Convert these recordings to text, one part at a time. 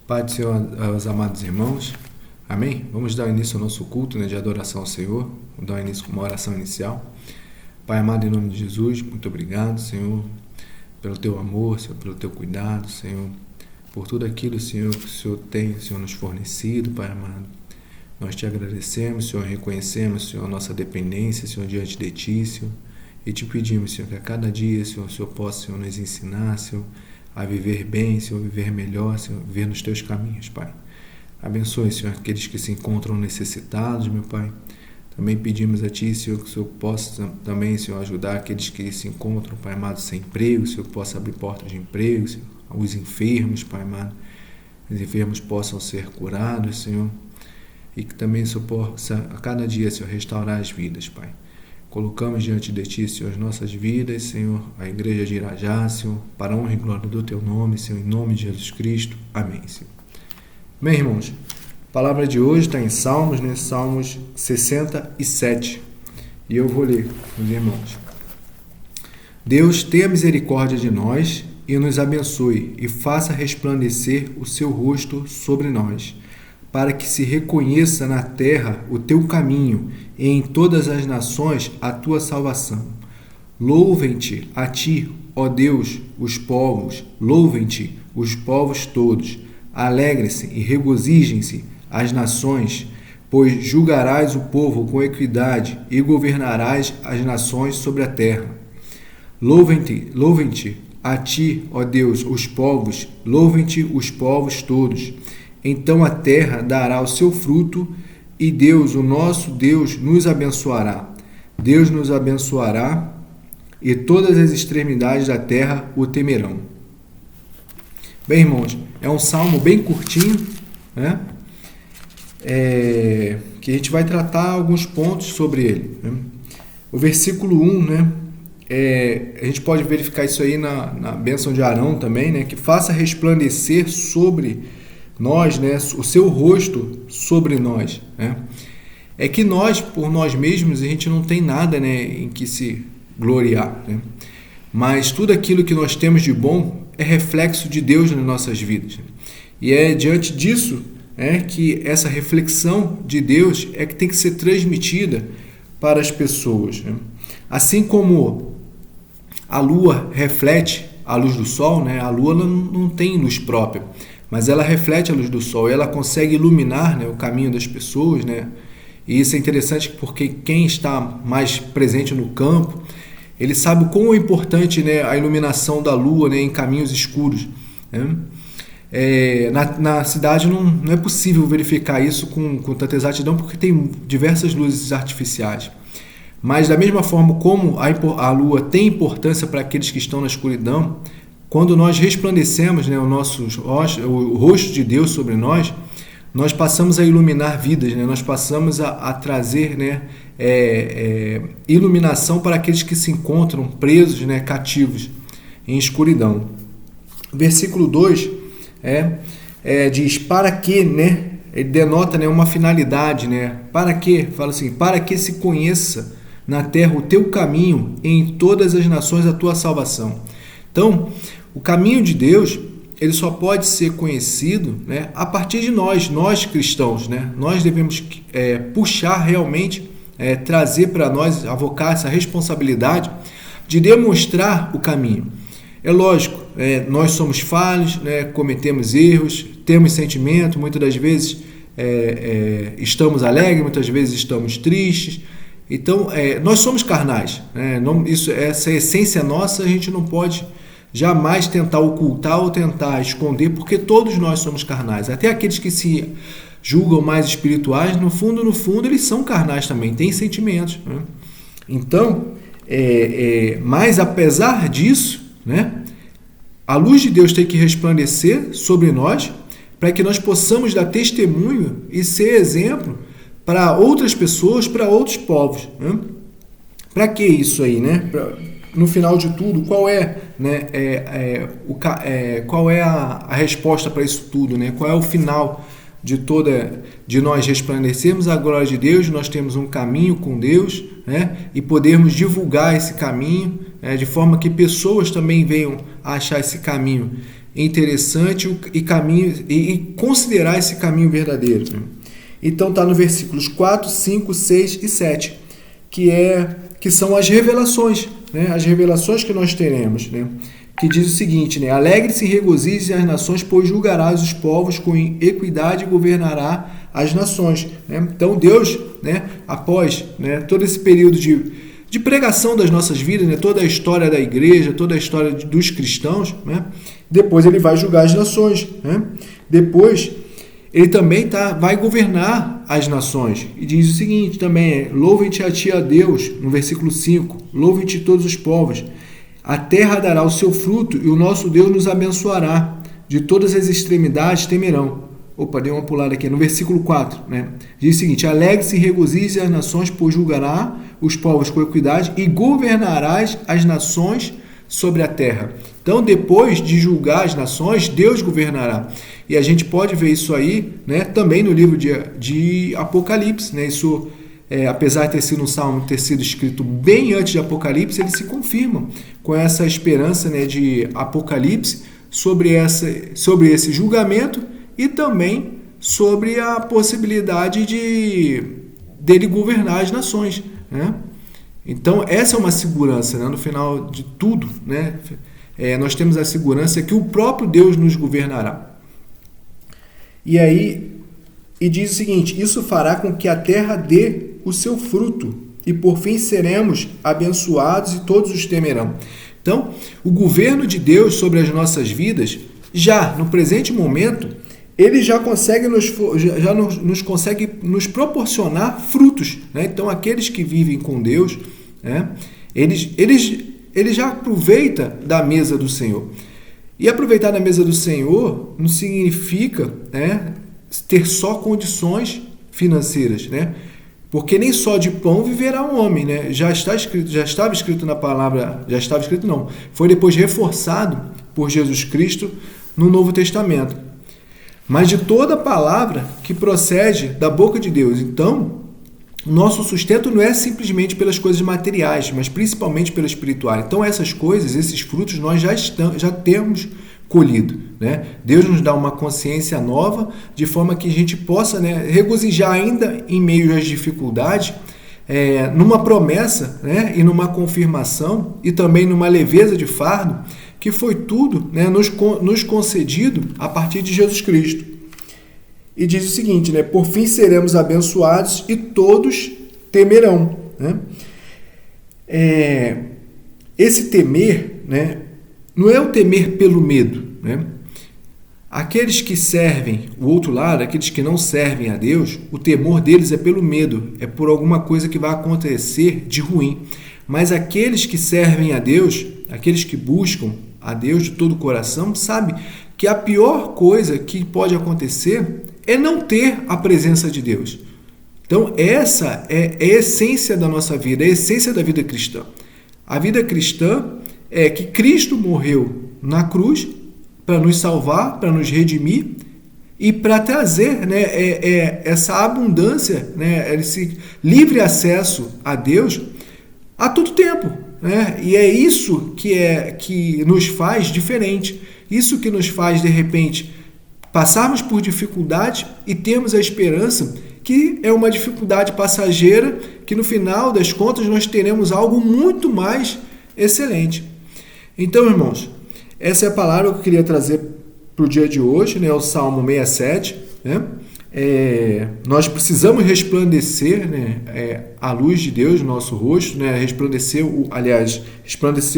Pai do Senhor, aos amados irmãos, amém? Vamos dar início ao nosso culto, de adoração ao Senhor. Vamos dar início com uma oração inicial. Pai amado, em nome de Jesus, muito obrigado, Senhor, pelo Teu amor, Senhor, pelo Teu cuidado, Senhor, por tudo aquilo, Senhor, que o Senhor tem, Senhor, nos fornecido, Pai amado. Nós Te agradecemos, Senhor, reconhecemos, Senhor, a nossa dependência, Senhor, diante de Ti, Senhor, e Te pedimos, Senhor, que a cada dia, Senhor, o Senhor possa, Senhor, nos ensinar, Senhor, a viver bem, Senhor, viver melhor, Senhor, viver nos Teus caminhos, Pai. Abençoe, Senhor, aqueles que se encontram necessitados, meu Pai. Também pedimos a Ti, Senhor, que o Senhor possa também, Senhor, ajudar aqueles que se encontram, Pai amado, sem emprego, Senhor, que possa abrir portas de emprego, Senhor, os enfermos, Pai amado, os enfermos possam ser curados, Senhor, e que também o Senhor possa, a cada dia, Senhor, restaurar as vidas, Pai. Colocamos diante de Ti, Senhor, as nossas vidas, Senhor, a igreja de Irajá, Senhor, para a honra e glória do Teu nome, Senhor, em nome de Jesus Cristo. Amém, Senhor. Bem, irmãos, a palavra de hoje está em Salmos, Salmos 67. E eu vou ler, meus irmãos. Deus tenha misericórdia de nós e nos abençoe e faça resplandecer o seu rosto sobre nós, para que se reconheça na terra o teu caminho e em todas as nações a tua salvação. Louvem-te a ti, ó Deus, os povos, louvem-te os povos todos. Alegrem-se e regozijem-se as nações, pois julgarás o povo com equidade e governarás as nações sobre a terra. Louvem-te a ti, ó Deus, os povos, louvem-te os povos todos. Então a terra dará o seu fruto e Deus, o nosso Deus, nos abençoará. Deus nos abençoará e todas as extremidades da terra o temerão. Bem, irmãos, é um salmo bem curtinho, né? Que a gente vai tratar alguns pontos sobre ele, né? O versículo 1, né? A gente pode verificar isso aí na bênção de Arão também, né? Que faça resplandecer sobre nós, né, o seu rosto sobre nós, né? É que nós, por nós mesmos, a gente não tem nada, né, em que se gloriar, né? Mas tudo aquilo que nós temos de bom é reflexo de Deus nas nossas vidas. E é diante disso que essa reflexão de Deus é que tem que ser transmitida para as pessoas, né? Assim como a lua reflete a luz do sol, né? A lua não tem luz própria, mas ela reflete a luz do sol e ela consegue iluminar, né, o caminho das pessoas, né? E isso é interessante porque quem está mais presente no campo, ele sabe o quão é importante, né, a iluminação da lua, né, em caminhos escuros, né? Na cidade não é possível verificar isso com tanta exatidão porque tem diversas luzes artificiais. Mas da mesma forma como a lua tem importância para aqueles que estão na escuridão, quando nós resplandecemos, né, o rosto de Deus sobre nós, nós passamos a iluminar vidas, né? Nós passamos a trazer, né, iluminação para aqueles que se encontram presos, né, cativos em escuridão. Versículo 2 diz, para que, né, ele denota, né, uma finalidade, né? Para que? Fala assim, para que se conheça na terra o teu caminho e em todas as nações a tua salvação. Então, o caminho de Deus, ele só pode ser conhecido, né, a partir de nós cristãos, né? Nós devemos puxar realmente, trazer para nós, avocar essa responsabilidade de demonstrar o caminho. É lógico, nós somos falhos, né, cometemos erros, temos sentimento, muitas das vezes estamos alegres, muitas vezes estamos tristes. Então, nós somos carnais, né? Essa essência nossa a gente não pode jamais tentar ocultar ou tentar esconder, porque todos nós somos carnais. Até aqueles que se julgam mais espirituais, no fundo, eles são carnais também, têm sentimentos, né? Então, mas apesar disso, né, a luz de Deus tem que resplandecer sobre nós para que nós possamos dar testemunho e ser exemplo para outras pessoas, para outros povos, né? Para que isso aí, né? No final de tudo, qual é, né, qual é a resposta para isso tudo, né? Qual é o final de nós resplandecermos a glória de Deus? Nós temos um caminho com Deus, né? E podermos divulgar esse caminho, de forma que pessoas também venham a achar esse caminho interessante e considerar esse caminho verdadeiro. Né? Então está no versículos 4, 5, 6 e 7, que são as revelações, né? As revelações que nós teremos, né? Que diz o seguinte, né? Alegre-se e regozije as nações, pois julgarás os povos com equidade e governará as nações. Né? Então Deus, né, após, né, todo esse período de pregação das nossas vidas, né, toda a história da igreja, toda a história dos cristãos, né, depois ele vai julgar as nações. Né? Depois ele também vai governar as nações. E diz o seguinte também, louvem-te a ti, a Deus, no versículo 5, louvem-te todos os povos. A terra dará o seu fruto e o nosso Deus nos abençoará. De todas as extremidades temerão. Opa, dei uma pulada aqui. No versículo 4, né? Diz o seguinte, alegre-se e regozije as nações, pois julgará os povos com equidade e governarás as nações sobre a terra. Então, depois de julgar as nações, Deus governará. E a gente pode ver isso aí, né, também no livro de Apocalipse. Né? Isso, apesar de ter sido um salmo, ter sido escrito bem antes de Apocalipse, ele se confirma com essa esperança, né, de Apocalipse sobre esse julgamento e também sobre a possibilidade dele governar as nações. Né? Então, essa é uma segurança, né? No final de tudo, né? Nós temos a segurança que o próprio Deus nos governará. E diz o seguinte, isso fará com que a terra dê o seu fruto, e por fim seremos abençoados e todos os temerão. Então, o governo de Deus sobre as nossas vidas, já no presente momento, ele já consegue nos proporcionar frutos. Né? Então, aqueles que vivem com Deus, né, eles já aproveitam da mesa do Senhor. E aproveitar da mesa do Senhor não significa, né, ter só condições financeiras, né? Porque nem só de pão viverá um homem, né? Já estava escrito na palavra, foi depois reforçado por Jesus Cristo no Novo Testamento. Mas de toda palavra que procede da boca de Deus. Então, nosso sustento não é simplesmente pelas coisas materiais, mas principalmente pelo espiritual. Então, essas coisas, esses frutos, nós já temos colhido. Né? Deus nos dá uma consciência nova, de forma que a gente possa, né, regozijar ainda em meio às dificuldades, numa promessa, né, e numa confirmação, e também numa leveza de fardo, que foi tudo, né, nos concedido a partir de Jesus Cristo. E diz o seguinte, né, por fim seremos abençoados e todos temerão. Né? Esse temer, né, não é o temer pelo medo. Né? Aqueles que servem o outro lado, aqueles que não servem a Deus, o temor deles é pelo medo, é por alguma coisa que vai acontecer de ruim. Mas aqueles que servem a Deus, aqueles que buscam a Deus de todo o coração, sabem que a pior coisa que pode acontecer é não ter a presença de Deus. Então, essa é a essência da nossa vida, é a essência da vida cristã. A vida cristã é que Cristo morreu na cruz para nos salvar, para nos redimir e para trazer, né, essa abundância, né, esse livre acesso a Deus a todo tempo. Né? E é isso que nos faz diferente. Isso que nos faz, de repente, passarmos por dificuldade e termos a esperança que é uma dificuldade passageira, que no final das contas nós teremos algo muito mais excelente. Então, irmãos, essa é a palavra que eu queria trazer para o dia de hoje, né? O Salmo 67. Né? Nós precisamos resplandecer, né, a luz de Deus no nosso rosto, né? resplandecer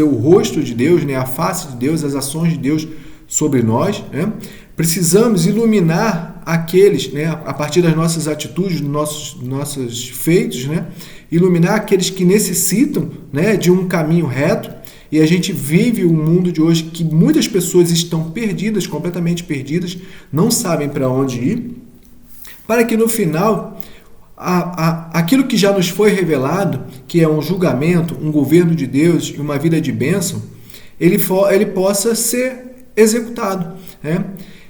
o rosto de Deus, né? A face de Deus, as ações de Deus sobre nós. Né? Precisamos iluminar aqueles, né, a partir das nossas atitudes, nossos feitos, né? Iluminar aqueles que necessitam, né, de um caminho reto. E a gente vive um mundo de hoje que muitas pessoas estão perdidas, completamente perdidas, não sabem para onde ir, para que no final, aquilo que já nos foi revelado, que é um julgamento, um governo de Deus e uma vida de bênção, ele possa ser executado. Né?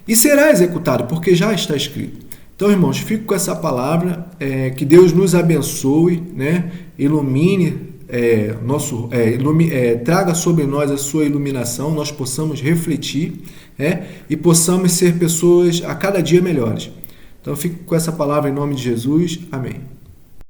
E será executado, porque já está escrito. Então, irmãos, fico com essa palavra, que Deus nos abençoe, né? Ilumine, traga sobre nós a sua iluminação, nós possamos refletir e possamos ser pessoas a cada dia melhores. Então, eu fico com essa palavra em nome de Jesus. Amém.